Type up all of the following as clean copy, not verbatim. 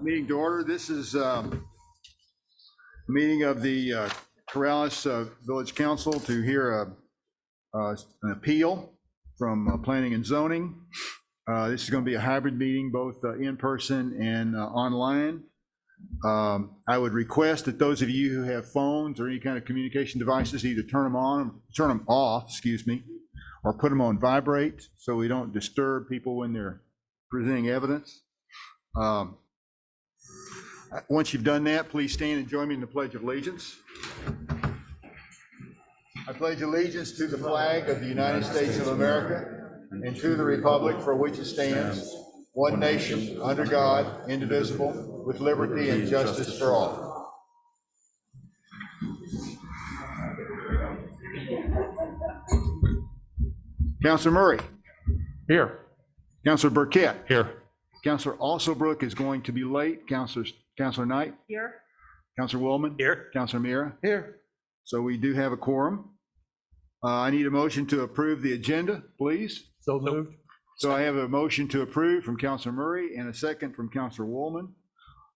Meeting to order. This is a meeting of the Corrales Village Council to hear an appeal from Planning and Zoning. This is going to be a hybrid meeting, both in person and online. I would request that those of you who have phones or any kind of communication devices either turn them on, turn them off, excuse me, or put them on vibrate so we don't disturb people when they're presenting evidence. Once you've done that, please stand and join me in the Pledge of Allegiance. I pledge allegiance to the flag of the United States of America and to the republic for which it stands, one nation, under God, indivisible, with liberty and justice for all. Councilor Murray. Here. Councilor Burkett. Here. Councilor Alsobrook is going to be late. Councilor Knight. Here. Councilor Woolman. Here. Councilor Mira. Here. So we do have a quorum. I need a motion to approve the agenda, please. So moved. So I have a motion to approve from Councilor Murray and a second from Councilor Woolman.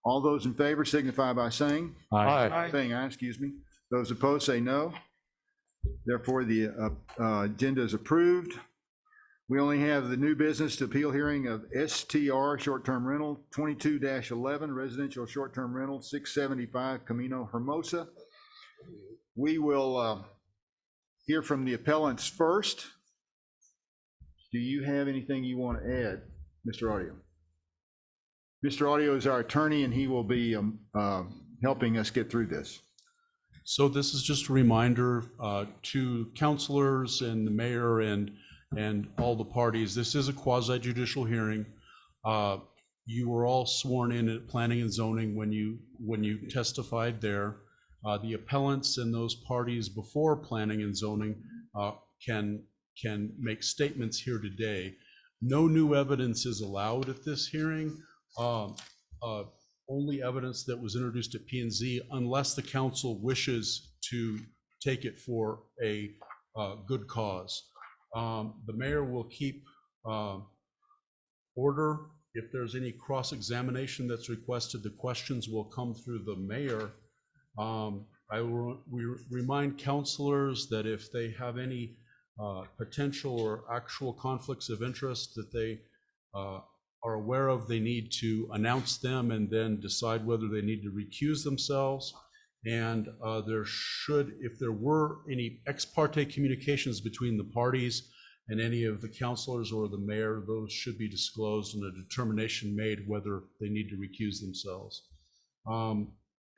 All those in favor signify by saying Aye. saying aye, excuse me. Those opposed say no. Therefore, the agenda is approved. We only have the new business to appeal hearing of STR short-term rental 22-11 residential short-term rental 675 Camino Hermosa. We will hear from the appellants first. Do you have anything you want to add, Mr. Audio? Mr. Audio is our attorney and he will be helping us get through this. So this is just a reminder to councilors and the mayor and all the parties. This is a quasi-judicial hearing. You were all sworn in at Planning and Zoning when you testified there. The appellants and those parties before Planning and Zoning can make statements here today. No new evidence is allowed at this hearing. Only evidence that was introduced at P&Z, unless the council wishes to take it for a good cause. The mayor will keep order. If there's any cross-examination that's requested, the questions will come through the mayor. We remind councilors that if they have any potential or actual conflicts of interest that they are aware of, they need to announce them and then decide whether they need to recuse themselves. And there should, if there were any ex parte communications between the parties and any of the councilors or the mayor, those should be disclosed and a determination made whether they need to recuse themselves.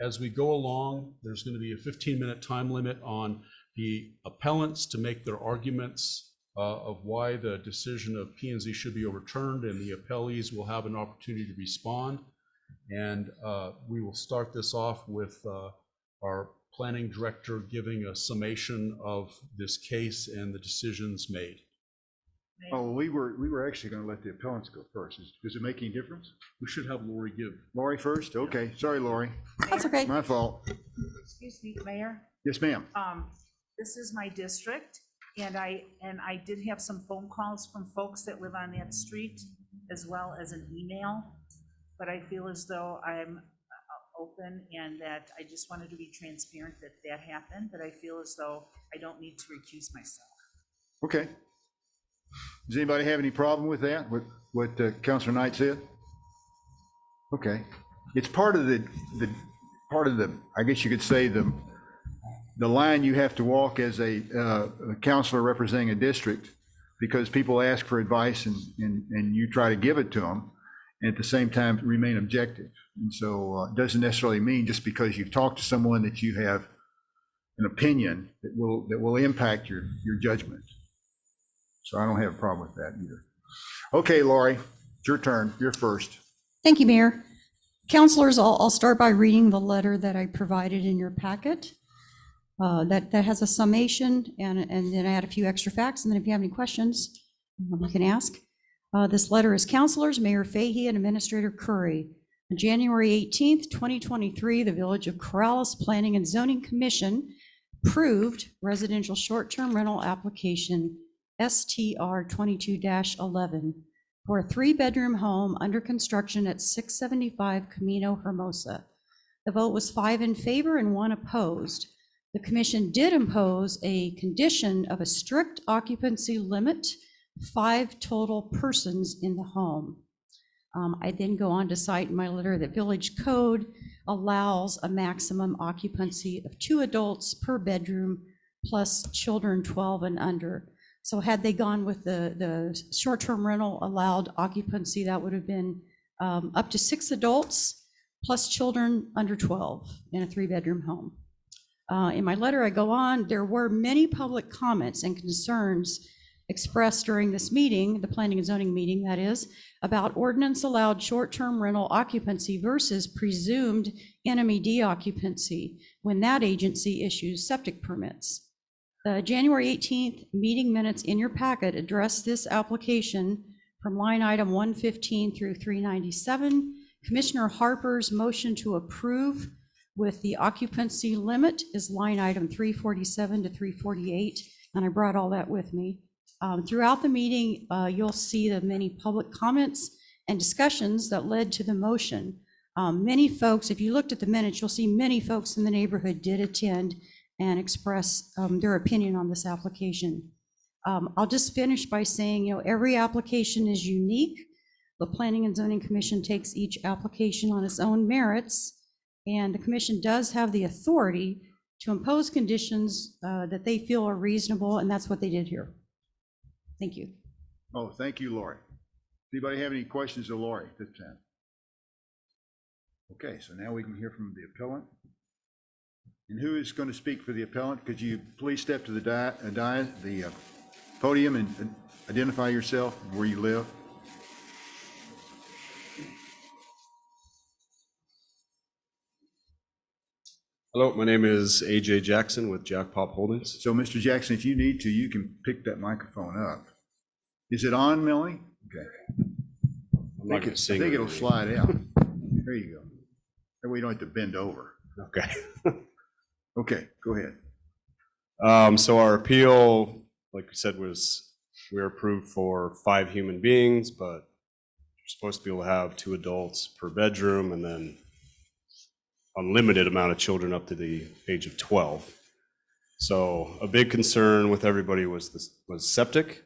As we go along, there's going to be a 15-minute time limit on the appellants to make their arguments of why the decision of P&Z should be overturned, and the appellees will have an opportunity to respond. And we will start this off with our planning director giving a summation of this case and the decisions made. Oh, we were actually going to let the appellants go first. Does it make any difference? We should have Lori give. Lori first? Okay, sorry, Lori. That's okay. My fault. Excuse me, Mayor. Yes, ma'am. This is my district, and I did have some phone calls from folks that live on that street, as well as an email. But I feel as though I'm open and that I just wanted to be transparent that happened, but I feel as though I don't need to recuse myself. Okay. Does anybody have any problem with that, what Councilor Knight said? Okay. It's part of the, I guess you could say the line you have to walk as a councilor representing a district, because people ask for advice and you try to give it to them, and at the same time remain objective. And so it doesn't necessarily mean just because you've talked to someone that you have an opinion that will impact your judgment. So I don't have a problem with that either. Okay, Lori, it's your turn. You're first. Thank you, Mayor. Councilors, I'll start by reading the letter that I provided in your packet. That has a summation and then I add a few extra facts. And then if you have any questions, you can ask. This letter is Councilors, Mayor Fahey and Administrator Curry. On January 18th, 2023, the Village of Corrales Planning and Zoning Commission approved residential short-term rental application STR 22-11 for a 3-bedroom home under construction at 675 Camino Hermosa. The vote was 5 in favor and 1 opposed. The commission did impose a condition of a strict occupancy limit, 5 total persons in the home. I then go on to cite in my letter that village code allows a maximum occupancy of 2 adults per bedroom plus children 12 and under. So had they gone with the short-term rental allowed occupancy, that would have been up to 6 adults plus children under 12 in a 3-bedroom home. In my letter, I go on, there were many public comments and concerns expressed during this meeting, the planning and zoning meeting that is, about ordinance allowed short-term rental occupancy versus presumed NMED occupancy when that agency issues septic permits. The January 18th meeting minutes in your packet address this application from line item 115 through 397. Commissioner Harper's motion to approve with the occupancy limit is line item 347 to 348, and I brought all that with me. Throughout the meeting, you'll see the many public comments and discussions that led to the motion. Many folks, if you looked at the minutes, you'll see many folks in the neighborhood did attend and express their opinion on this application. I'll just finish by saying, every application is unique. The Planning and Zoning Commission takes each application on its own merits, and the commission does have the authority to impose conditions that they feel are reasonable, and that's what they did here. Thank you. Oh, thank you, Lori. Anybody have any questions of Lori at this time? Okay, so now we can hear from the appellant. And who is going to speak for the appellant? Could you please step to the podium and identify yourself, where you live? Hello, my name is AJ Jackson with Jackpop Holdings. So, Mr. Jackson, if you need to, you can pick that microphone up. Is it on, Melanie? Okay. I'm not going to sing. I think or it'll anything. slide out. There you go. That way you don't have to bend over. Okay. Okay, go ahead. So our appeal, like we said, was we were approved for 5 human beings, but you're supposed to be able to have 2 adults per bedroom and then unlimited amount of children up to the age of 12. So a big concern with everybody was septic.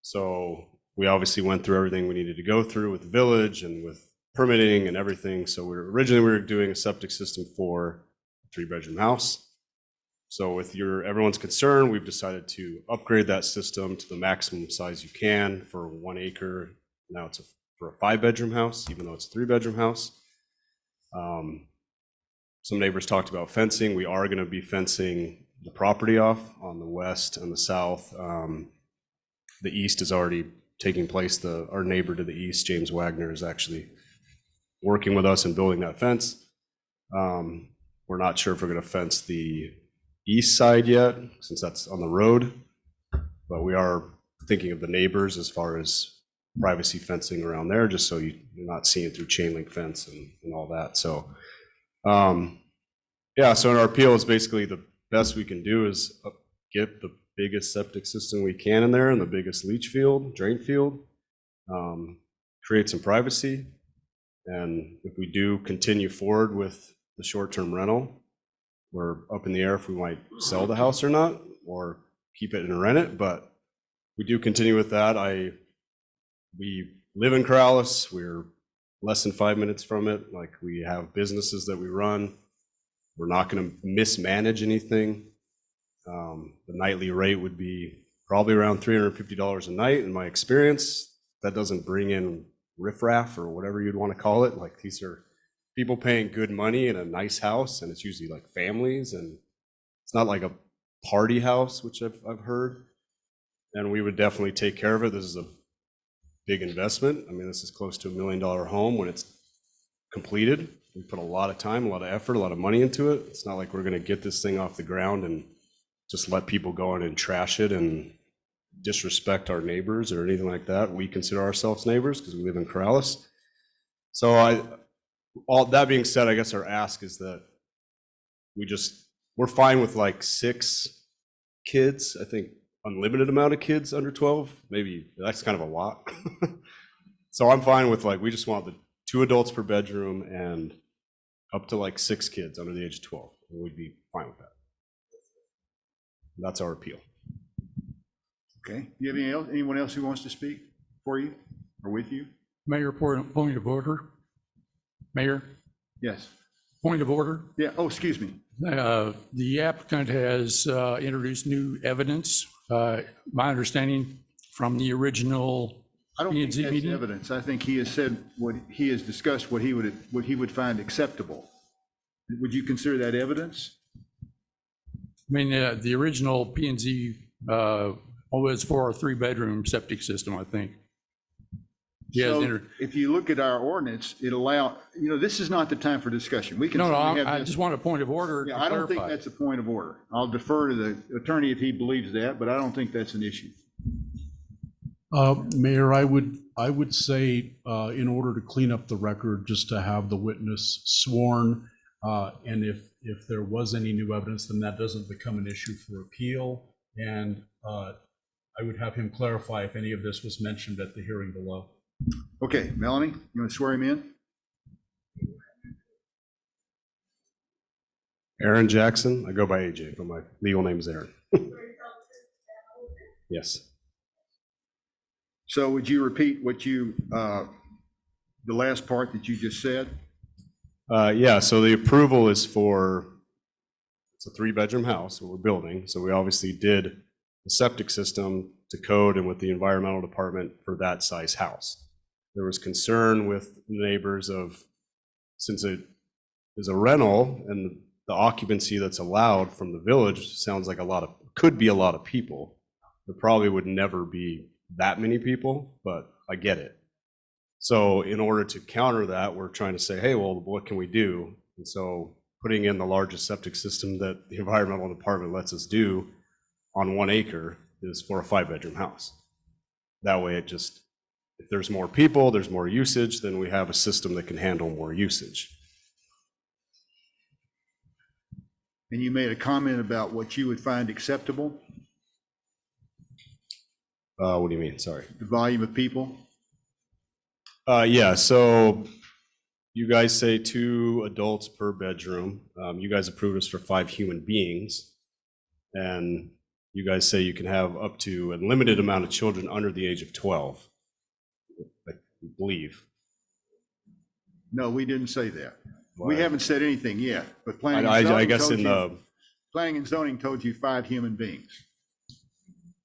So we obviously went through everything we needed to go through with the village and with permitting and everything. So originally we were doing a septic system for a 3-bedroom house. So with everyone's concern, we've decided to upgrade that system to the maximum size you can for 1 acre. Now it's for a 5-bedroom house, even though it's a 3-bedroom house. Some neighbors talked about fencing. We are going to be fencing the property off on the west and the south. The east is already taking place. Our neighbor to the east, James Wagner, is actually working with us and building that fence. We're not sure if we're going to fence the east side yet, since that's on the road, but we are thinking of the neighbors as far as privacy fencing around there, just so you're not seeing through chain link fence and all that. So, yeah, so in our appeal, it's basically the best we can do is get the biggest septic system we can in there and the biggest leach field, drain field, create some privacy. And if we do continue forward with the short-term rental, we're up in the air if we might sell the house or not, or keep it and rent it. But we do continue with that. We live in Corrales. We're less than 5 minutes from it. Like, we have businesses that we run. We're not going to mismanage anything. The nightly rate would be probably around $350 a night in my experience. That doesn't bring in riffraff or whatever you'd want to call it. Like, these are people paying good money in a nice house, and it's usually like families, and it's not like a party house, which I've heard. And we would definitely take care of it. This is a big investment. I mean, this is close to $1 million home when it's completed. We put a lot of time, a lot of effort, a lot of money into it. It's not like we're going to get this thing off the ground and just let people go in and trash it and disrespect our neighbors or anything like that. We consider ourselves neighbors because we live in Corrales. So all that being said, I guess our ask is that we're fine with like 6 kids. I think unlimited amount of kids under 12, maybe that's kind of a lot. So I'm fine with like, we just want the 2 adults per bedroom and up to like 6 kids under the age of 12. And we'd be fine with that. That's our appeal. Okay. Do you have anyone else who wants to speak for you or with you? Mayor, point of order. Mayor, Yes. point of order. Yeah. Oh, excuse me. The applicant has introduced new evidence. My understanding from the original I don't think P&Z that's meeting. evidence. I think he has said what he has discussed, what he would find acceptable. Would you consider that evidence? I mean, the original P&Z was for a 3-bedroom septic system, I think. He has So if you look at our ordinance, this is not the time for discussion. We can. No, certainly I have this- just want a point of order to Yeah, I don't think clarify. that's a point of order. I'll defer to the attorney if he believes that, but I don't think that's an issue. Mayor, I would say, in order to clean up the record, just to have the witness sworn, and if there was any new evidence, then that doesn't become an issue for appeal. And I would have him clarify if any of this was mentioned at the hearing below. Okay, Melanie, you want to swear him in? Aaron Jackson, I go by AJ, but my legal name is Aaron. Yes. So would you repeat what the last part that you just said? Yeah, so the approval is for, it's a 3-bedroom house that we're building. So we obviously did the septic system to code and with the environmental department for that size house. There was concern with neighbors of, since it is a rental and the occupancy that's allowed from the village sounds like could be a lot of people. There probably would never be that many people, but I get it. So in order to counter that, we're trying to say, hey, well, what can we do? And so putting in the largest septic system that the environmental department lets us do on 1 acre is for a 5-bedroom house. That way it just, if there's more people, there's more usage, then we have a system that can handle more usage. And you made a comment about what you would find acceptable, What do you mean? Sorry. the volume of people. Yeah, so you guys say 2 adults per bedroom. You guys approved us for 5 human beings. And you guys say you can have up to a limited amount of children under the age of 12, I believe. No, we didn't say that. We Why? haven't said anything yet, but planning and I zoning guess told in you, the, planning and zoning told you 5 human beings.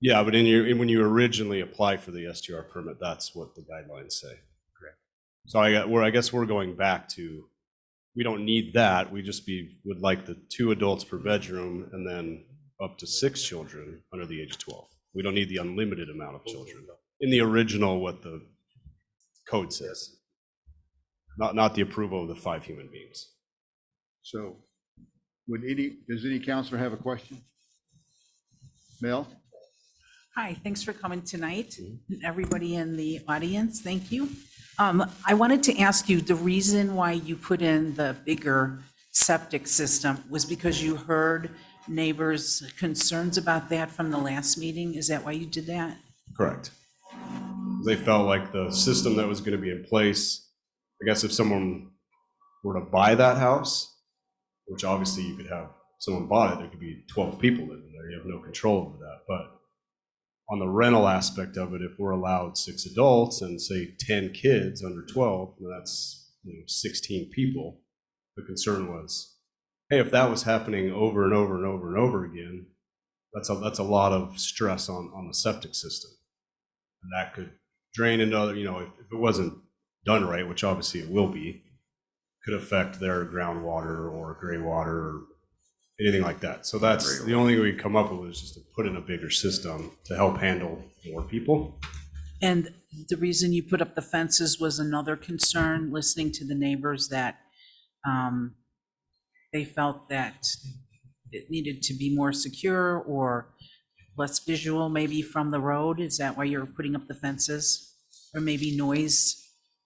yeah, but when you originally apply for the STR permit, that's what the guidelines say. Correct. So I guess we're going back to, we don't need that. We just would like the 2 adults per bedroom and then up to 6 children under the age of 12. We don't need the unlimited amount of children in the original, what the code says. Not the approval of the 5 human beings. So does any counselor have a question? Mel? Hi, thanks for coming tonight. Everybody in the audience, thank you. I wanted to ask you, the reason why you put in the bigger septic system was because you heard neighbors' concerns about that from the last meeting? Is that why you did that? Correct. They felt like the system that was going to be in place, I guess if someone were to buy that house, which obviously you could have, someone bought it, there could be 12 people living there. You have no control over that. But on the rental aspect of it, if we're allowed 6 adults and say 10 kids under 12, that's 16 people. The concern was, hey, if that was happening over and over and over and over again, that's a lot of stress on the septic system. And that could drain into other, if it wasn't done right, which obviously it will be, could affect their groundwater or gray water or anything like that. So that's the only thing we come up with, is just to put in a bigger system to help handle more people. And the reason you put up the fences was another concern, listening to the neighbors, that they felt that it needed to be more secure or less visual maybe from the road. Is that why you're putting up the fences? Or maybe noise?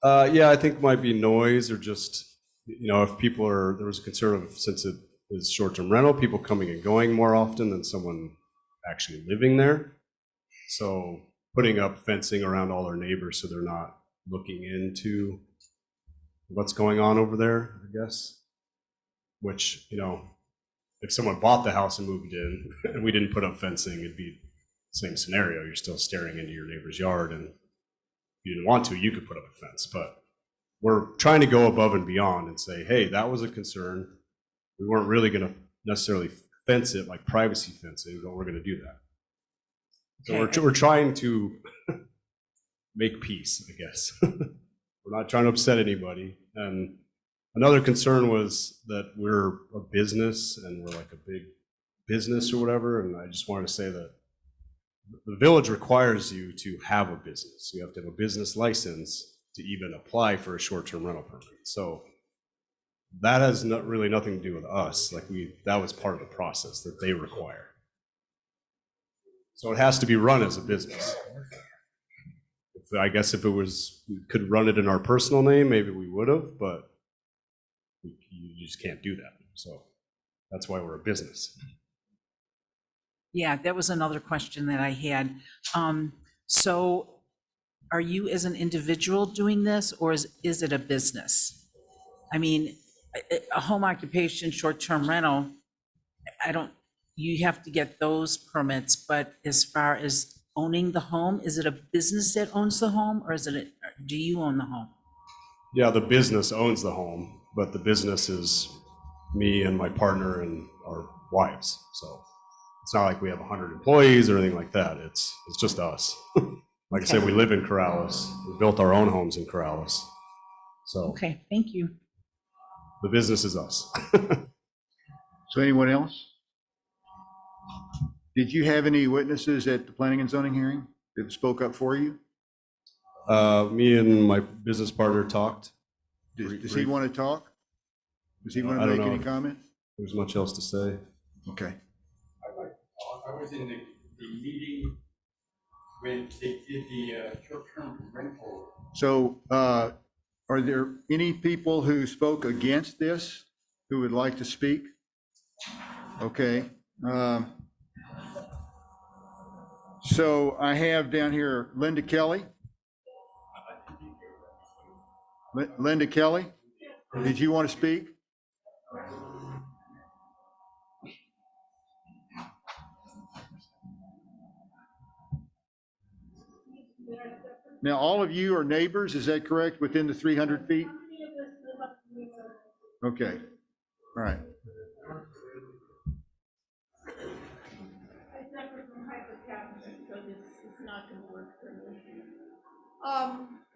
Yeah, I think it might be noise or just, if people there was a concern of, since it is short-term rental, people coming and going more often than someone actually living there. So putting up fencing around all our neighbors so they're not looking into what's going on over there, I guess. Which, you know, if someone bought the house and moved in and we didn't put up fencing, it'd be the same scenario. You're still staring into your neighbor's yard, and if you didn't want to, you could put up a fence. But we're trying to go above and beyond and say, hey, that was a concern. We weren't really going to necessarily fence it like privacy fencing, but we're going to do that. So we're trying to make peace, I guess. We're not trying to upset anybody. And another concern was that we're a business and we're like a big business or whatever. And I just wanted to say that the village requires you to have a business. You have to have a business license to even apply for a short-term rental permit. So that has really nothing to do with us. Like that was part of the process that they require. So it has to be run as a business. I guess if we could run it in our personal name, maybe we would have, but you just can't do that. So that's why we're a business. Yeah, that was another question that I had. So are you as an individual doing this, or is it a business? I mean, a home occupation, short-term rental, you have to get those permits, but as far as owning the home, is it a business that owns the home, or do you own the home? Yeah, the business owns the home, but the business is me and my partner and our wives. So it's not like we have 100 employees or anything like that. It's just us. Like I said, we live in Corrales. We built our own homes in Corrales. So Okay, thank you. the business is us. So anyone else? Did you have any witnesses at the planning and zoning hearing that spoke up for you? Me and my business partner talked. Does he want to talk? Does he want I to don't make know any if comment? There's much else to say. Okay. I was in the meeting when they did the short-term rental. So are there any people who spoke against this who would like to speak? Okay. So I have down here Linda Kelly. Linda Kelly, did you want to speak? Now, all of you are neighbors, is that correct, within the 300 feet? Okay, all right. I suffer from hypertension, so this is not going to work for me.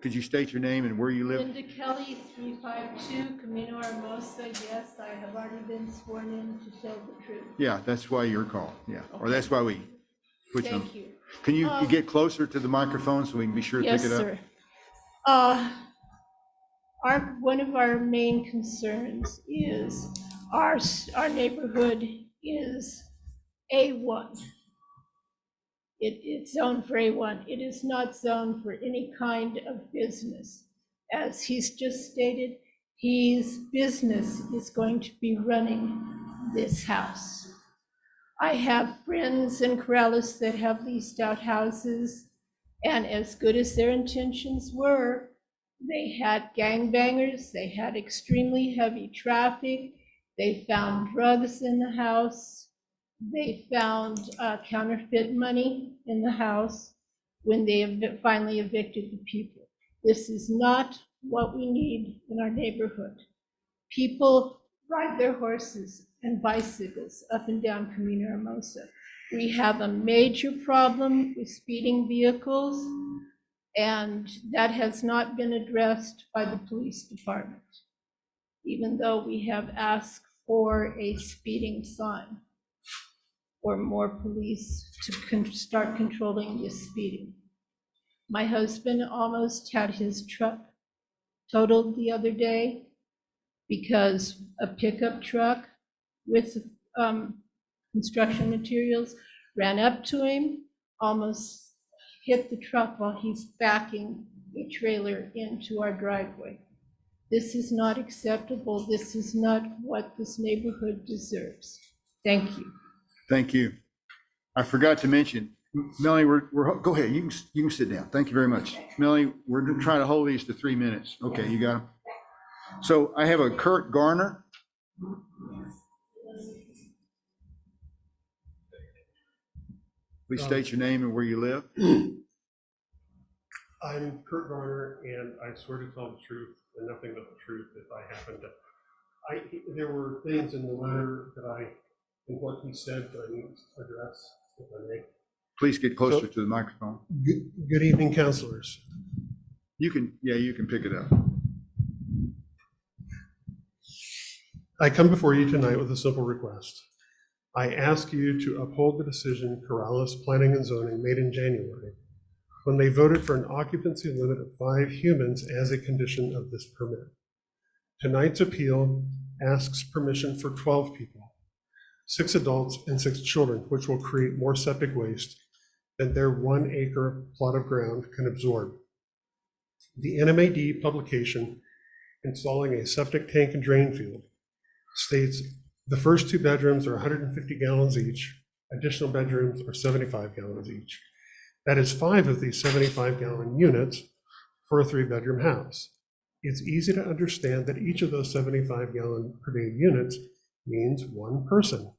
Could you state your name and where you live? Linda Kelly, 352 Camino Hermosa. Yes, I have already been sworn in to tell the truth. Yeah, that's why you're called, yeah, or that's why we put you on. Thank you. Can you get closer to the microphone so we can be sure to pick Yes, it up? sir. One of our main concerns is our neighborhood is A1. It's zoned for A1. It is not zoned for any kind of business. As he's just stated, his business is going to be running this house. I have friends in Corrales that have leased out houses, and as good as their intentions were, they had gangbangers, they had extremely heavy traffic, they found drugs in the house, they found counterfeit money in the house when they finally evicted the people. This is not what we need in our neighborhood. People ride their horses and bicycles up and down Camino Hermosa. We have a major problem with speeding vehicles, and that has not been addressed by the police department, even though we have asked for a speeding sign or more police to start controlling this speeding. My husband almost had his truck totaled the other day because a pickup truck with construction materials ran up to him, almost hit the truck while he's backing a trailer into our driveway. This is not acceptable. This is not what this neighborhood deserves. Thank you. Thank you. I forgot to mention, Melanie, go ahead, you can sit down. Thank you very much. Melanie, we're gonna try to hold these to 3 minutes. Okay, you got them? So I have a Kurt Garner. Please state your name and where you live. I'm Kurt Garner, and I swear to tell the truth and nothing but the truth if I happen to. There were things in the letter in what he said that I need to address, if I may. Please get closer to the microphone. Good evening, councilors. You can pick it up. I come before you tonight with a simple request. I ask you to uphold the decision Corrales Planning and Zoning made in January when they voted for an occupancy limit of 5 humans as a condition of this permit. Tonight's appeal asks permission for 12 people, 6 adults and 6 children, which will create more septic waste than their 1 acre plot of ground can absorb. The NMAD publication installing a septic tank and drain field states the first 2 bedrooms are 150 gallons each, additional bedrooms are 75 gallons each. That is 5 of these 75-gallon units for a 3-bedroom house. It's easy to understand that each of those 75-gallon per day units means 1 person.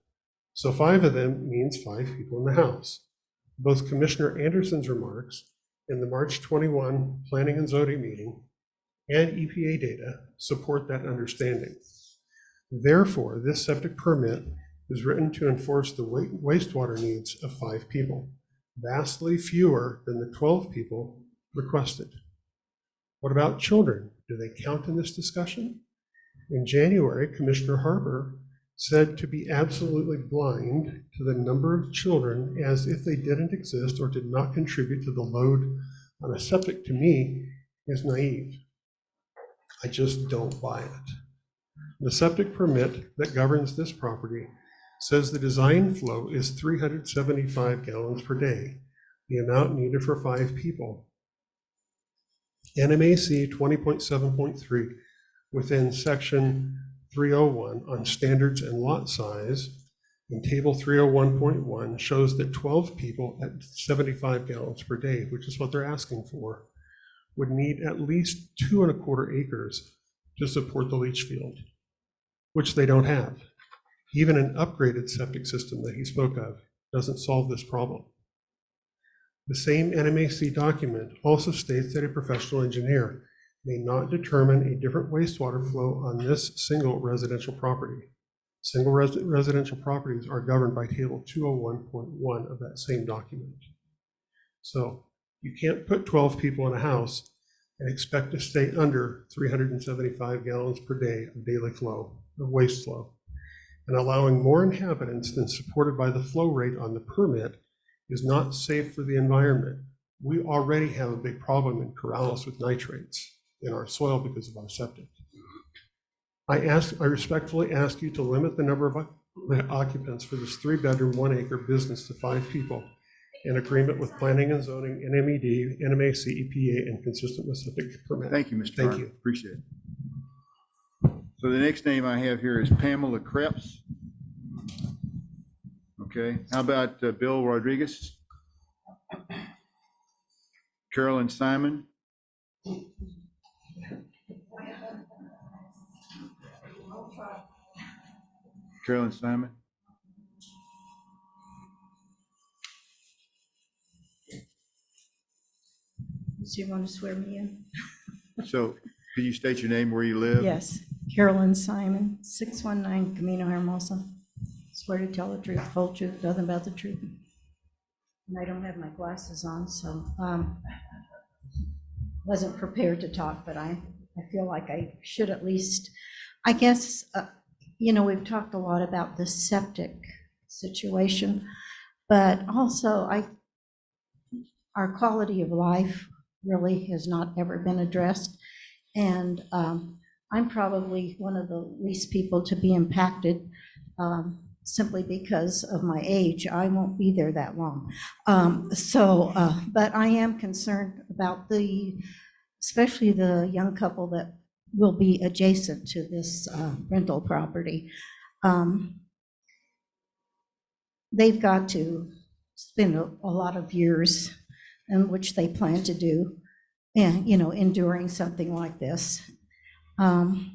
So 5 of them means 5 people in the house. Both Commissioner Anderson's remarks in the March 21 Planning and Zoning meeting and EPA data support that understanding. Therefore, this septic permit is written to enforce the wastewater needs of 5 people, vastly fewer than the 12 people requested. What about children? Do they count in this discussion? In January, Commissioner Harper said to be absolutely blind to the number of children as if they didn't exist or did not contribute to the load on a septic, to me, is naive. I just don't buy it. The septic permit that governs this property says the design flow is 375 gallons per day, the amount needed for 5 people. NMAC 20.7.3 within section 301 on standards and lot size in table 301.1 shows that 12 people at 75 gallons per day, which is what they're asking for, would need at least 2¼ acres to support the leach field, which they don't have. Even an upgraded septic system that he spoke of doesn't solve this problem. The same NMAC document also states that a professional engineer may not determine a different wastewater flow on this single residential property. Single residential properties are governed by table 201.1 of that same document. So you can't put 12 people in a house and expect to stay under 375 gallons per day of daily flow, of waste flow. And allowing more inhabitants than supported by the flow rate on the permit is not safe for the environment. We already have a big problem in Corrales with nitrates in our soil because of our septic. I respectfully ask you to limit the number of occupants for this 3-bedroom, 1-acre business to 5 people in agreement with planning and zoning, NMED, NMAC, EPA, and consistent with septic permit. Thank you, Mr. Thank Garner. you. Appreciate it. So the next name I have here is Pamela Krebs. Okay, how about Bill Rodriguez? Carolyn Simon? Carolyn Simon? So you want to swear me in? So could you state your name, where you live? Yes, Carolyn Simon, 619 Camino Hermosa. Swear to tell the truth, whole truth, nothing but the truth. And I don't have my glasses on, so wasn't prepared to talk, but I feel like I should at least, I guess, we've talked a lot about the septic situation, but also our quality of life really has not ever been addressed. And I'm probably one of the least people to be impacted simply because of my age. I won't be there that long. But I am concerned about especially the young couple that will be adjacent to this rental property. They've got to it's been a lot of years in which they plan to do, and, enduring something like this. I've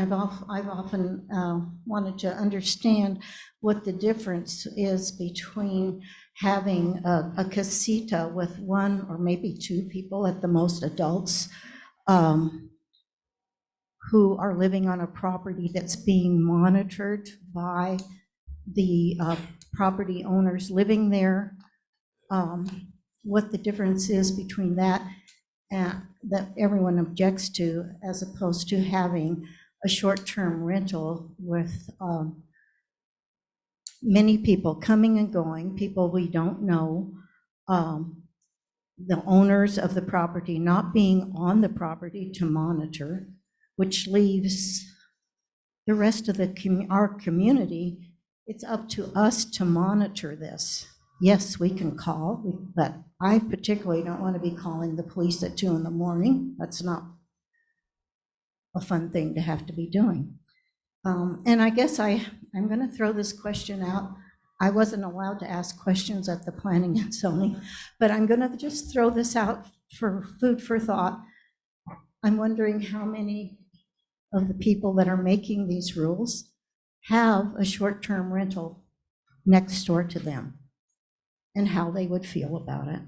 often wanted to understand what the difference is between having a casita with one or maybe two people at the most, adults, who are living on a property that's being monitored by the property owners living there. What the difference is between that that everyone objects to, as opposed to having a short-term rental with many people coming and going, people we don't know, the owners of the property not being on the property to monitor, which leaves the rest of our community, it's up to us to monitor this. Yes, we can call, but I particularly don't want to be calling the police at 2 a.m. That's not a fun thing to have to be doing. And I guess I'm going to throw this question out. I wasn't allowed to ask questions at the planning and zoning, but I'm going to just throw this out for food for thought. I'm wondering how many of the people that are making these rules have a short-term rental next door to them, and how they would feel about it.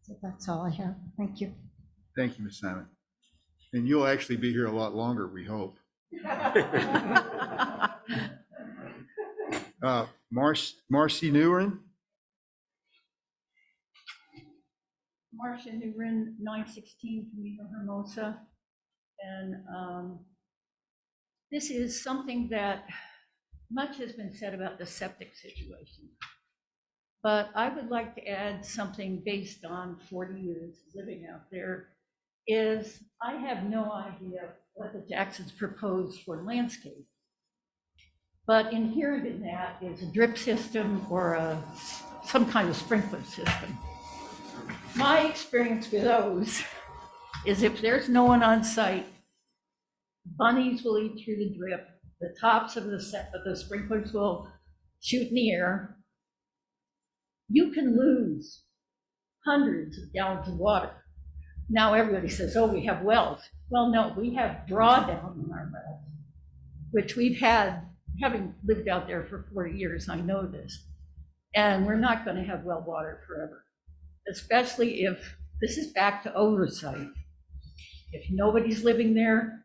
So that's all I have. Thank you. Thank you, Ms. Simon. And you'll actually be here a lot longer, we hope. Marcy Nguyen? Marcia Newren, 916 Camino Hermosa. And this is something that much has been said about the septic situation. But I would like to add something based on 40 years living out there, is I have no idea what the Jacksons proposed for landscape. But inherent in that is a drip system or some kind of sprinkler system. My experience with those is if there's no one on site, bunnies will eat through the drip, the tops of the sprinklers will shoot in the air. You can lose hundreds of gallons of water. Now everybody says, oh, we have wells. Well, no, we have drawdown in our wells, which we've had, having lived out there for 40 years, I know this. And we're not going to have well water forever, especially if this is back to oversight. If nobody's living there,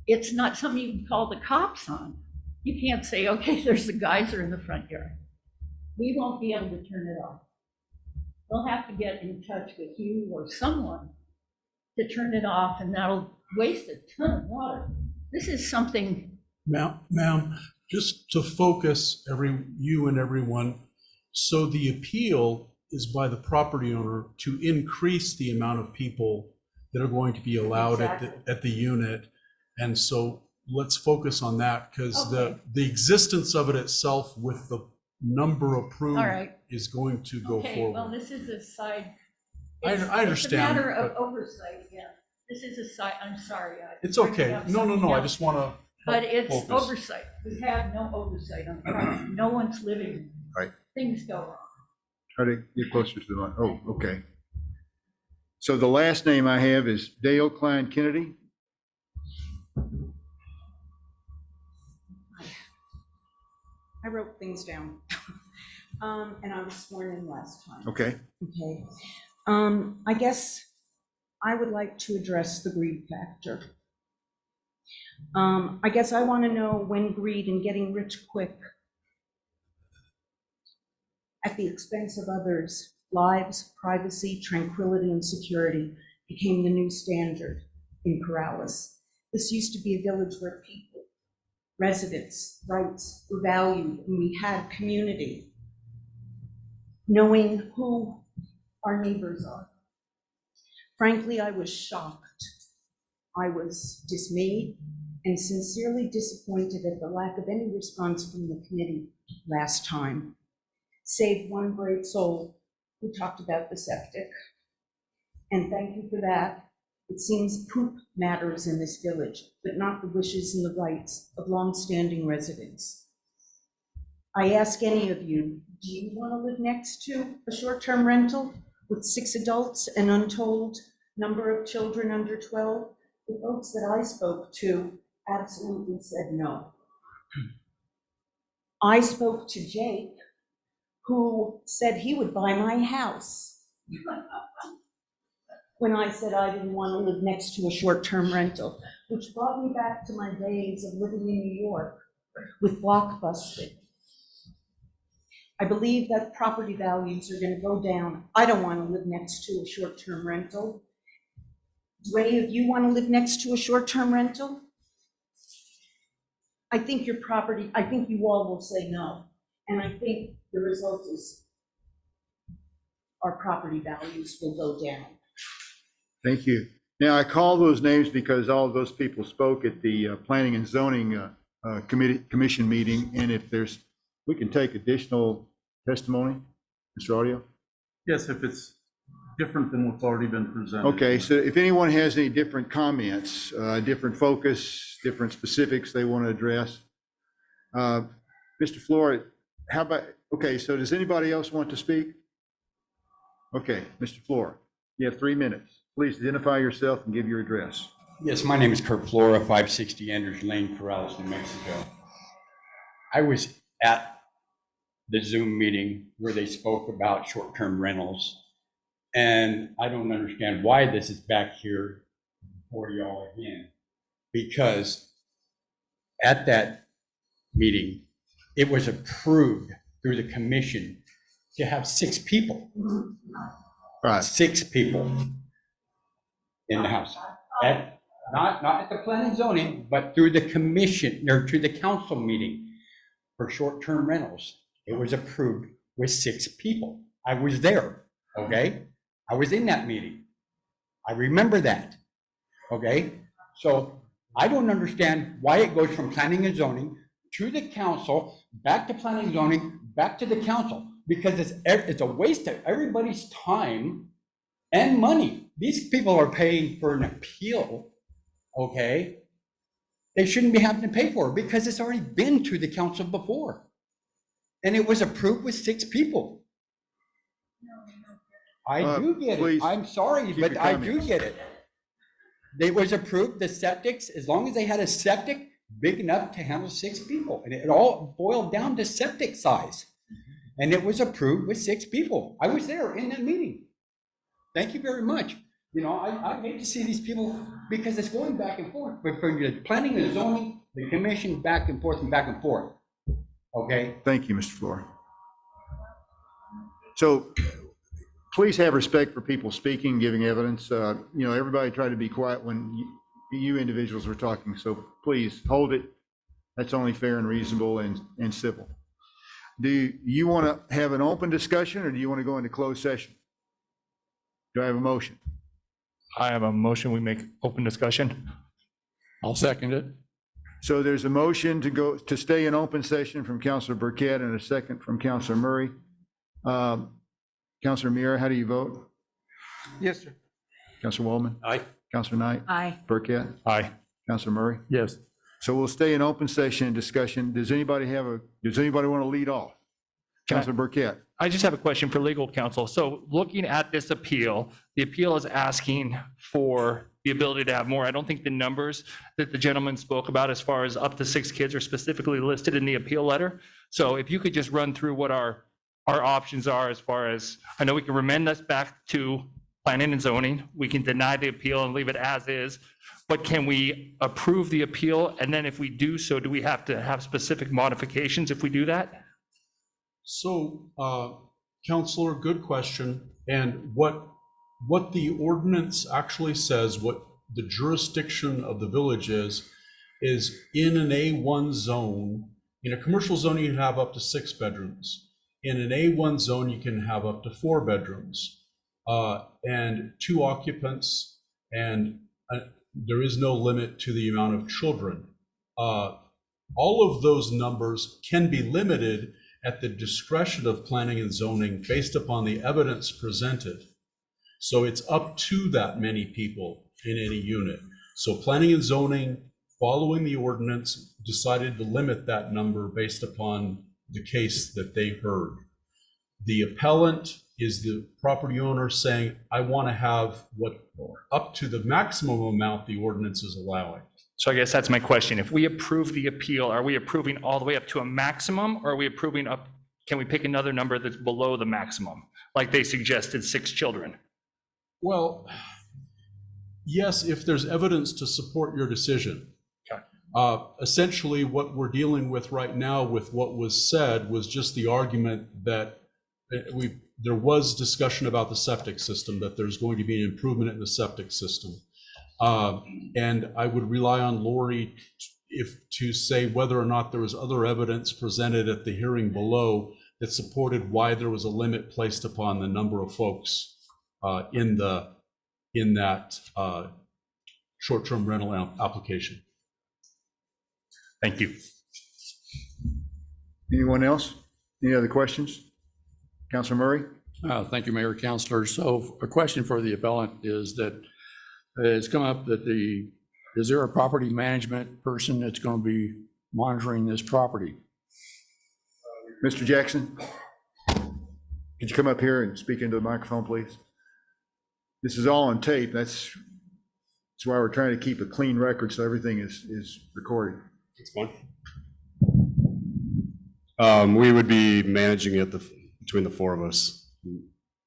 it's not something you can call the cops on. You can't say, okay, there's a geyser in the front yard. We won't be able to turn it off. They'll have to get in touch with you or someone to turn it off, and that'll waste a ton of water. This is something. Ma'am, just to focus you and everyone, so the appeal is by the property owner to increase the amount of people that are going to be allowed at the unit. And so let's focus on that, because the existence of it itself with the number approved is going to go forward. Well, this is a side. I understand. It's a matter of oversight, yeah. This is a side, I'm sorry. It's okay. No, I just want to. But it's oversight. We have no oversight on the property. No one's living. Right. Things go wrong. Try to get closer to the mic. Oh, okay. So the last name I have is Dale Klein Kennedy. I wrote things down. And I was sworn in last time. Okay. Okay. I guess I would like to address the greed factor. I guess I want to know when greed and getting rich quick at the expense of others' lives, privacy, tranquility, and security became the new standard in Corrales. This used to be a village where people, residents' rights were valued, and we had community, knowing who our neighbors are. Frankly, I was shocked. I was dismayed and sincerely disappointed at the lack of any response from the committee last time, save one brave soul who talked about the septic. And thank you for that. It seems poop matters in this village, but not the wishes and the rights of longstanding residents. I ask any of you, do you want to live next to a short-term rental with 6 adults and untold number of children under 12? The folks that I spoke to absolutely said no. I spoke to Jake, who said he would buy my house when I said I didn't want to live next to a short-term rental, which brought me back to my days of living in New York with Blockbuster. I believe that property values are going to go down. I don't want to live next to a short-term rental. Do any of you want to live next to a short-term rental? I think your property, I think you all will say no. And I think the result is our property values will go down. Thank you. Now, I call those names because all of those people spoke at the Planning and Zoning Commission meeting, and if there's, we can take additional testimony, Mr. Audio? Yes, if it's different than what's already been presented. Okay, so if anyone has any different comments, different focus, different specifics they want to address, Mr. Flora, how about, okay, so does anybody else want to speak? Okay, Mr. Flora, you have 3 minutes. Please identify yourself and give your address. Yes, my name is Kurt Flora, 560 Andrews Lane, Corrales, New Mexico. I was at the Zoom meeting where they spoke about short-term rentals, and I don't understand why this is back here for y'all again, because at that meeting, it was approved through the commission to have 6 people. Right. 6 people in the house. Not at the planning and zoning, but through the commission, or through the council meeting for short-term rentals. It was approved with 6 people. I was there, okay? I was in that meeting. I remember that, okay? So I don't understand why it goes from planning and zoning to the council, back to planning and zoning, back to the council, because it's a waste of everybody's time and money. These people are paying for an appeal, okay? They shouldn't be having to pay for it because it's already been to the council before. And it was approved with 6 people. I do get please it. I'm sorry, keep but your I do comments. get it. They was approved, the septics, as long as they had a septic big enough to handle 6 people. And it all boiled down to septic size. And it was approved with 6 people. I was there in that meeting. Thank you very much. You know, I hate to see these people because it's going back and forth. But from the planning and zoning, the commission, back and forth and back and forth. Okay? Thank you, Mr. Flora. So please have respect for people speaking, giving evidence. You know, everybody try to be quiet when you individuals are talking. So please hold it. That's only fair and reasonable and civil. Do you want to have an open discussion or do you want to go into closed session? Do I have a motion? I have a motion, we make open discussion. I'll second it. So there's a motion to stay in open session from Councilor Burkett and a second from Councilor Murray. Councilor Mira, how do you vote? Yes, sir. Councilor Waldman? Aye. Councilor Knight? Aye. Burkett? Aye. Councilor Murray? Yes. So we'll stay in open session and discussion. Does anybody want to lead off? Councilor Burkett? I just have a question for legal counsel. So looking at this appeal, the appeal is asking for the ability to have more. I don't think the numbers that the gentleman spoke about as far as up to 6 kids are specifically listed in the appeal letter. So if you could just run through what our options are as far as, I know we can remand this back to planning and zoning. We can deny the appeal and leave it as is. But can we approve the appeal? And then if we do so, do we have to have specific modifications if we do that? So, Counselor, good question. And what the ordinance actually says, what the jurisdiction of the village is in an A1 zone. In a commercial zone, you can have up to 6 bedrooms. In an A1 zone, you can have up to 4 bedrooms and 2 occupants, and there is no limit to the amount of children. All of those numbers can be limited at the discretion of planning and zoning based upon the evidence presented. So it's up to that many people in any unit. So planning and zoning, following the ordinance, decided to limit that number based upon the case that they heard. The appellant is the property owner saying, I want to have what, up to the maximum amount the ordinance is allowing. So I guess that's my question. If we approve the appeal, are we approving all the way up to a maximum, or are we approving up, can we pick another number that's below the maximum? Like they suggested, 6 children. Well, yes, if there's evidence to support your decision. Okay. Essentially, what we're dealing with right now with what was said was just the argument that there was discussion about the septic system, that there's going to be an improvement in the septic system. And I would rely on Lori to say whether or not there was other evidence presented at the hearing below that supported why there was a limit placed upon the number of folks in that short-term rental application. Thank you. Anyone else? Any other questions? Councilor Murray? Thank you, Mayor, Councilors. So a question for the appellant is that it's come up that is there a property management person that's going to be monitoring this property? Mr. Jackson? Could you come up here and speak into the microphone, please? This is all on tape. That's why we're trying to keep a clean record so everything is recorded. That's fine. We would be managing it between the 4 of us.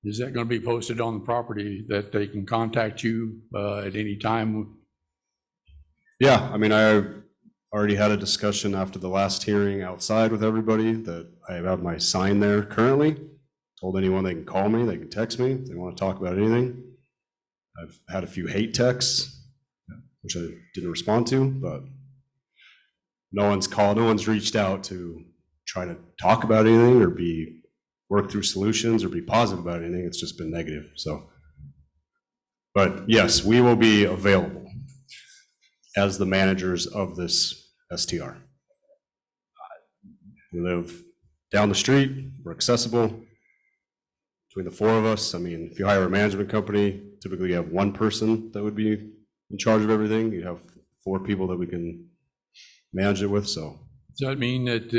Is that going to be posted on the property that they can contact you at any time? Yeah, I mean, I already had a discussion after the last hearing outside with everybody that I have my sign there currently. Told anyone they can call me, they can text me if they want to talk about anything. I've had a few hate texts, which I didn't respond to, but no one's called, no one's reached out to try to talk about anything or work through solutions or be positive about anything. It's just been negative. So, but yes, we will be available as the managers of this STR. We live down the street, we're accessible between the 4 of us. I mean, if you hire a management company, typically you have 1 person that would be in charge of everything. You have 4 people that we can manage it with, so. Does that mean that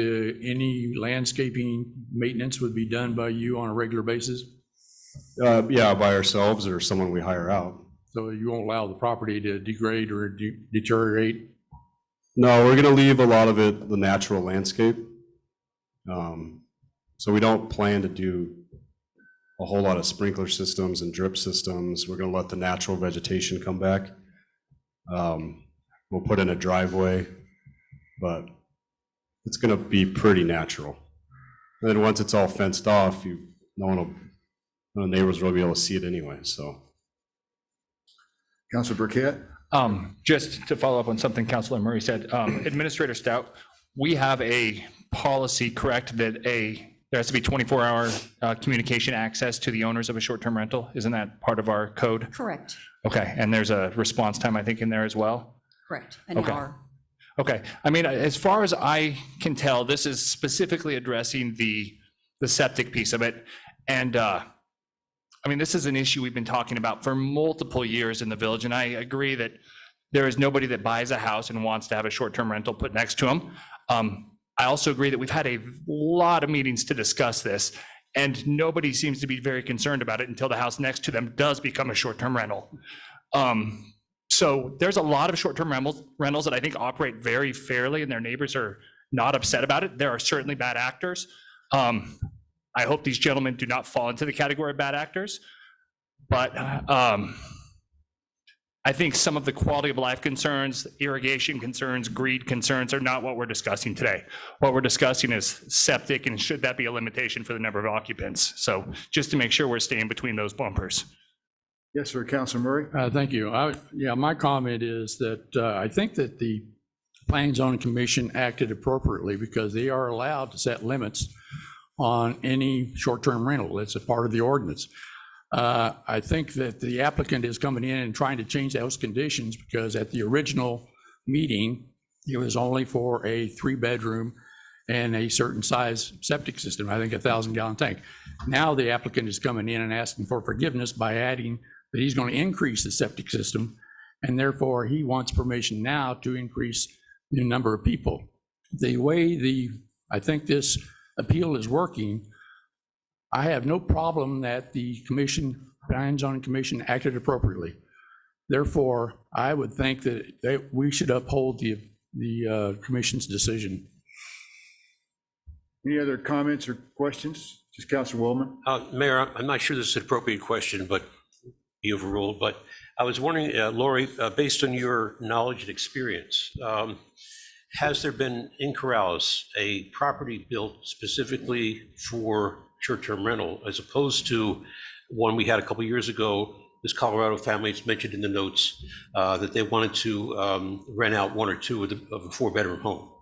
any landscaping maintenance would be done by you on a regular basis? Yeah, by ourselves or someone we hire out. So you won't allow the property to degrade or deteriorate? No, we're gonna leave a lot of it the natural landscape. So we don't plan to do a whole lot of sprinkler systems and drip systems. We're gonna let the natural vegetation come back. We'll put in a driveway, but it's gonna be pretty natural. And then once it's all fenced off, no neighbors will be able to see it anyway, so. Councilor Burkett? Just to follow up on something Councilor Murray said, Administrator Stout, we have a policy, correct, that there has to be 24-hour communication access to the owners of a short-term rental? Isn't that part of our code? Correct, Okay, and there's a response time, I think, in there as well? correct, an Okay. hour. Okay, I mean, as far as I can tell, this is specifically addressing the septic piece of it. And I mean, this is an issue we've been talking about for multiple years in the village, and I agree that there is nobody that buys a house and wants to have a short-term rental put next to them. I also agree that we've had a lot of meetings to discuss this, and nobody seems to be very concerned about it until the house next to them does become a short-term rental. So there's a lot of short-term rentals that I think operate very fairly and their neighbors are not upset about it. There are certainly bad actors. I hope these gentlemen do not fall into the category of bad actors. But I think some of the quality of life concerns, irrigation concerns, greed concerns are not what we're discussing today. What we're discussing is septic and should that be a limitation for the number of occupants. So just to make sure we're staying between those bumpers. Yes, sir, Councilor Murray? Thank you. Yeah, my comment is that I think that the Planning and Zoning Commission acted appropriately because they are allowed to set limits on any short-term rental. It's a part of the ordinance. I think that the applicant is coming in and trying to change those conditions because at the original meeting, it was only for a 3-bedroom and a certain size septic system, I think a 1,000-gallon tank. Now the applicant is coming in and asking for forgiveness by adding that he's going to increase the septic system, and therefore he wants permission now to increase the number of people. The way I think this appeal is working, I have no problem that the commission, Planning and Zoning Commission acted appropriately. Therefore, I would think that we should uphold the commission's decision. Any other comments or questions? Just Counselor Wellman? Mayor, I'm not sure this is an appropriate question, but be overruled, but I was wondering, Lori, based on your knowledge and experience, has there been in Corrales a property built specifically for short-term rental as opposed to one we had a couple years ago? This Colorado family, it's mentioned in the notes that they wanted to rent out one or two of a four-bedroom home.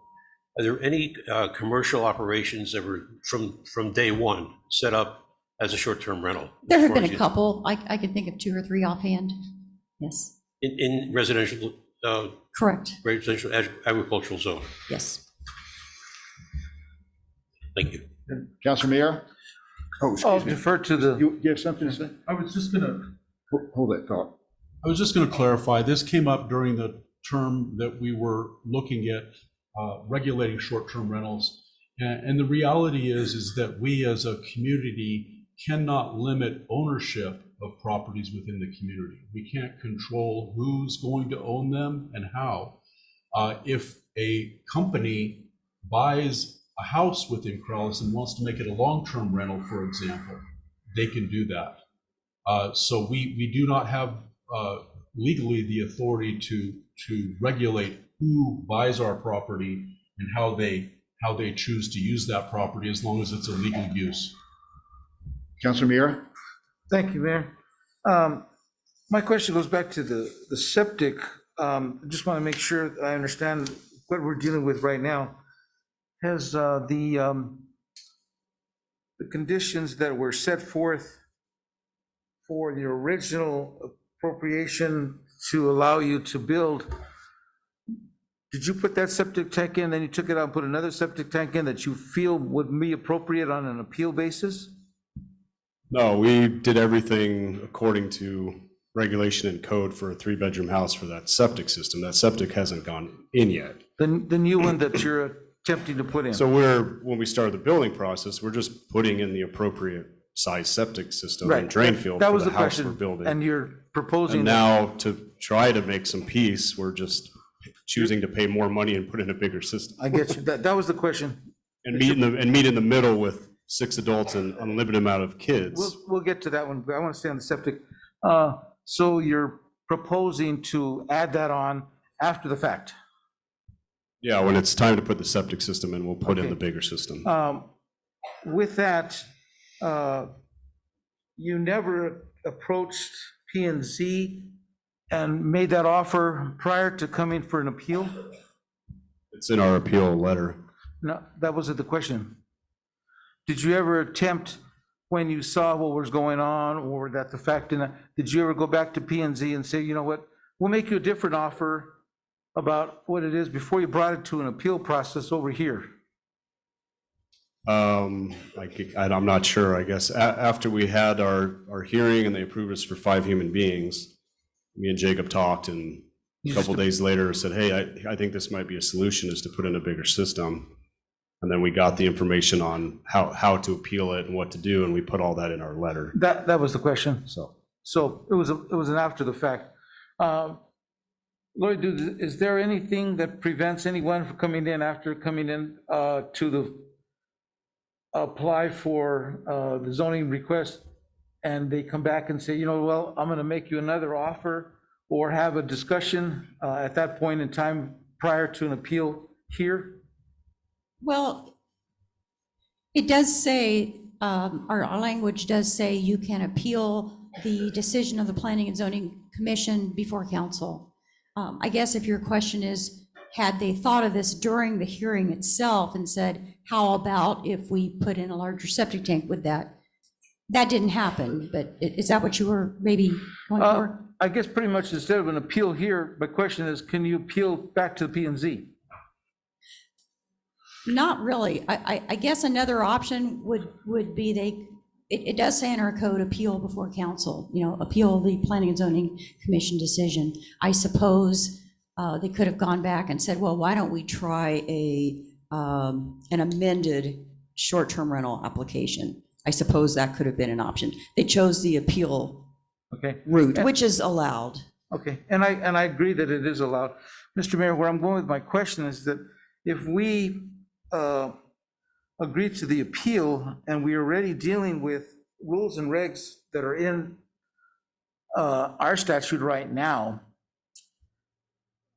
Are there any commercial operations that were from day one set up as a short-term rental? There have been a couple. I can think of 2 or 3 offhand. Yes, In residential, correct. residential agricultural zone? Yes. Thank you. Counselor Miera? Oh, I'll excuse me. defer to the, You have something to say? I was just gonna, Hold that thought. I was just gonna clarify, this came up during the term that we were looking at regulating short-term rentals. And the reality is that we as a community cannot limit ownership of properties within the community. We can't control who's going to own them and how. If a company buys a house within Corrales and wants to make it a long-term rental, for example, they can do that. So we do not have legally the authority to regulate who buys our property and how they choose to use that property, as long as it's a legal use. Counselor Miera? thank you, Mayor. My question goes back to the septic. Just want to make sure I understand what we're dealing with right now. Has the conditions that were set forth for the original appropriation to allow you to build, did you put that septic tank in, then you took it out and put another septic tank in that you feel would be appropriate on an appeal basis? No, we did everything according to regulation and code for a 3-bedroom house for that septic system. That septic hasn't gone in yet. The new one that you're attempting to put in? So when we started the building process, we're just putting in the appropriate size septic system and Right. drain field That for was the the house we're question. building. And you're proposing. And now to try to make some peace, we're just choosing to pay more money and put in a bigger system. I get you. That was the question. And meet in the middle with 6 adults and unlimited amount of kids. We'll get to that one, but I want to stay on the septic. So you're proposing to add that on after the fact? Yeah, when it's time to put the septic system in, we'll put in Okay. the bigger system. With that, you never approached P and Z and made that offer prior to coming for an appeal? It's in our appeal letter. No, that wasn't the question. Did you ever attempt, when you saw what was going on, or that the fact, did you ever go back to P and Z and say, you know what, we'll make you a different offer about what it is before you brought it to an appeal process over here? I'm not sure, I guess. After we had our hearing and they approved us for 5 human beings, me and Jacob talked, and a couple days later said, hey, I think this might be a solution, is to put in a bigger system. And then we got the information on how to appeal it and what to do, and we put all that in our letter. That was the question. So So it was an after the fact. Lori, is there anything that prevents anyone from coming in after coming in to apply for the zoning request, and they come back and say, you know, well, I'm going to make you another offer, or have a discussion at that point in time prior to an appeal here? Well, it does say, our language does say you can appeal the decision of the Planning and Zoning Commission before council. I guess if your question is, had they thought of this during the hearing itself and said, how about if we put in a larger septic tank with that? That didn't happen, but is that what you were maybe going for? I guess pretty much instead of an appeal here, my question is, can you appeal back to the P and Z? Not really. I guess another option would be it does say in our code, appeal before council, you know, appeal the Planning and Zoning Commission decision. I suppose they could have gone back and said, well, why don't we try an amended short-term rental application. I suppose that could have been an option. They chose the appeal Okay, route, which is allowed. okay, and I agree that it is allowed. Mr. Mayor, where I'm going with my question is that if we agree to the appeal and we're already dealing with rules and regs that are in our statute right now,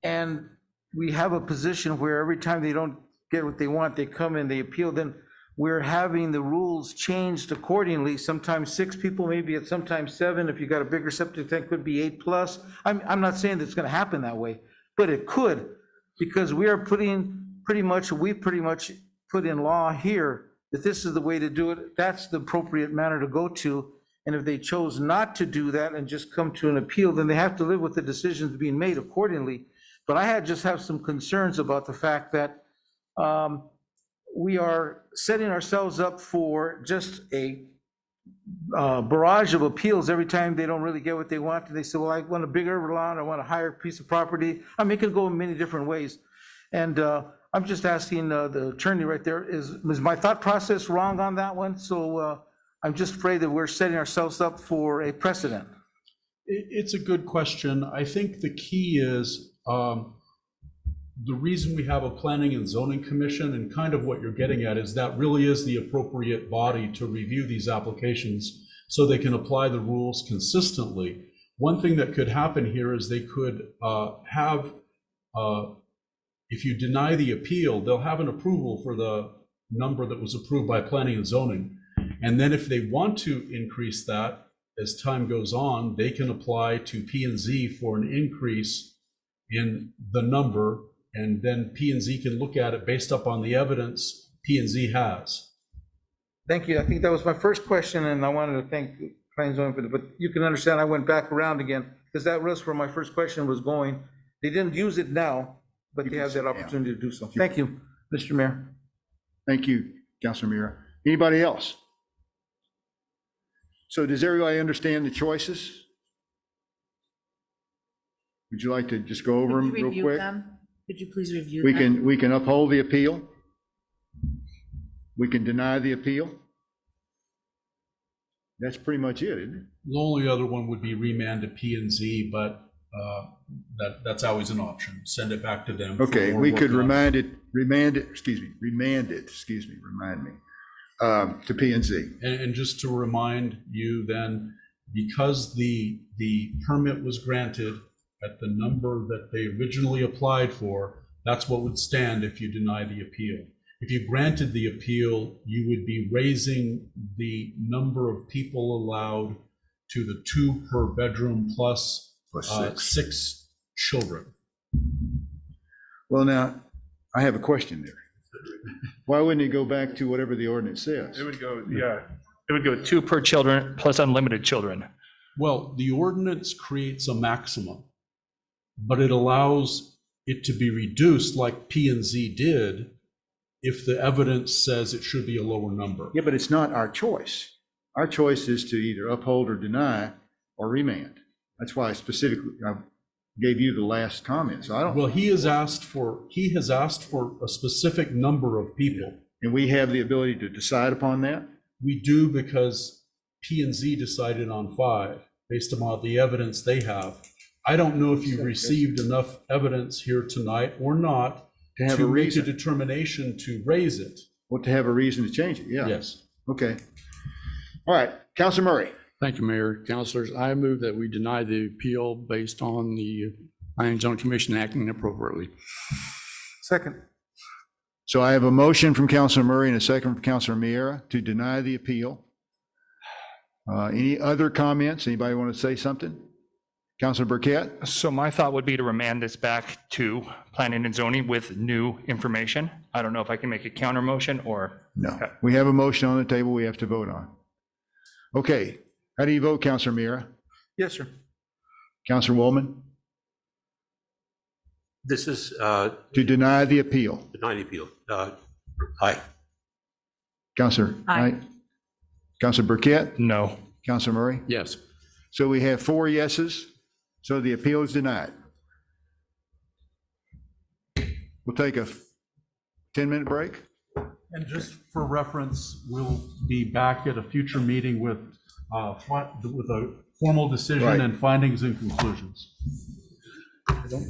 and we have a position where every time they don't get what they want, they come and they appeal, then we're having the rules changed accordingly. Sometimes 6 people, maybe at sometimes 7. If you got a bigger septic tank, could be 8+. I'm not saying that it's gonna happen that way, but it could, because we are we pretty much put in law here that this is the way to do it. That's the appropriate manner to go to. And if they chose not to do that and just come to an appeal, then they have to live with the decisions being made accordingly. But I just have some concerns about the fact that we are setting ourselves up for just a barrage of appeals every time they don't really get what they want. And they say, well, I want a bigger lot, I want a higher piece of property. I mean, it can go in many different ways. And I'm just asking the attorney right there, is my thought process wrong on that one? So I'm just afraid that we're setting ourselves up for a precedent. It's a good question. I think the key is the reason we have a planning and zoning commission, and kind of what you're getting at, is that really is the appropriate body to review these applications so they can apply the rules consistently. One thing that could happen here is they could have, if you deny the appeal, they'll have an approval for the number that was approved by planning and zoning. And then if they want to increase that as time goes on, they can apply to P&Z for an increase in the number, and then P&Z can look at it based upon the evidence P&Z has. Thank you. I think that was my first question, and I wanted to thank planning and zoning for that. But you can understand I went back around again, because that was where my first question was going. They didn't use it now, but they have that opportunity to do so. Thank you, Mr. Mayor. Thank you, Councilor Mira. Anybody else? So does everybody understand the choices? Would you like to just go over them Could you real review quick? them? Could you please review We them? we can uphold the appeal. We can deny the appeal. That's pretty much it, isn't it? The only other one would be remand to P&Z, but that's always an option. Send it back to them. for Okay, more we could work on it. remand it to P and Z. And just to remind you then, because the permit was granted at the number that they originally applied for, that's what would stand if you deny the appeal. If you granted the appeal, you would be raising the number of people allowed to the 2 per bedroom plus Plus 6 children. Well, now, I have a question there. Why wouldn't it go back to whatever the ordinance says? It would go, yeah, it would go 2 per children plus unlimited children. Well, the ordinance creates a maximum, but it allows it to be reduced like P and Z did if the evidence says it should be a lower number. Yeah, but it's not our choice. Our choice is to either uphold or deny or remand. That's why I specifically gave you the last comment, so I don't. Well, he has asked for a specific number of people. And we have the ability to decide upon that? We do, because P and Z decided on 5 based upon the evidence they have. I don't know if you've received enough evidence here tonight or not To have a to make a reason. determination to raise it. Well, to have a reason to change it, yeah. Yes. Okay. All right, Councilor Murray. Thank you, Mayor. Councilors, I move that we deny the appeal based on the Planning and Zoning Commission acting appropriately. Second. So I have a motion from Councilor Murray and a second from Councilor Miera to deny the appeal. Any other comments? Anybody want to say something? Councilor Burkett? So my thought would be to remand this back to planning and zoning with new information. I don't know if I can make a counter motion or. No. Okay. We have a motion on the table we have to vote on. Okay. How do you vote, Councilor Miera? Yes, sir. Councilor Woolman? This is To deny the appeal. deny the appeal. Aye. Councilor? Aye. Knight? Councilor Burkett? No. Councilor Murray? Yes. So we have 4 yeses, so the appeal is denied. We'll take a 10-minute break. And just for reference, we'll be back at a future meeting with a formal decision Right. and findings and conclusions.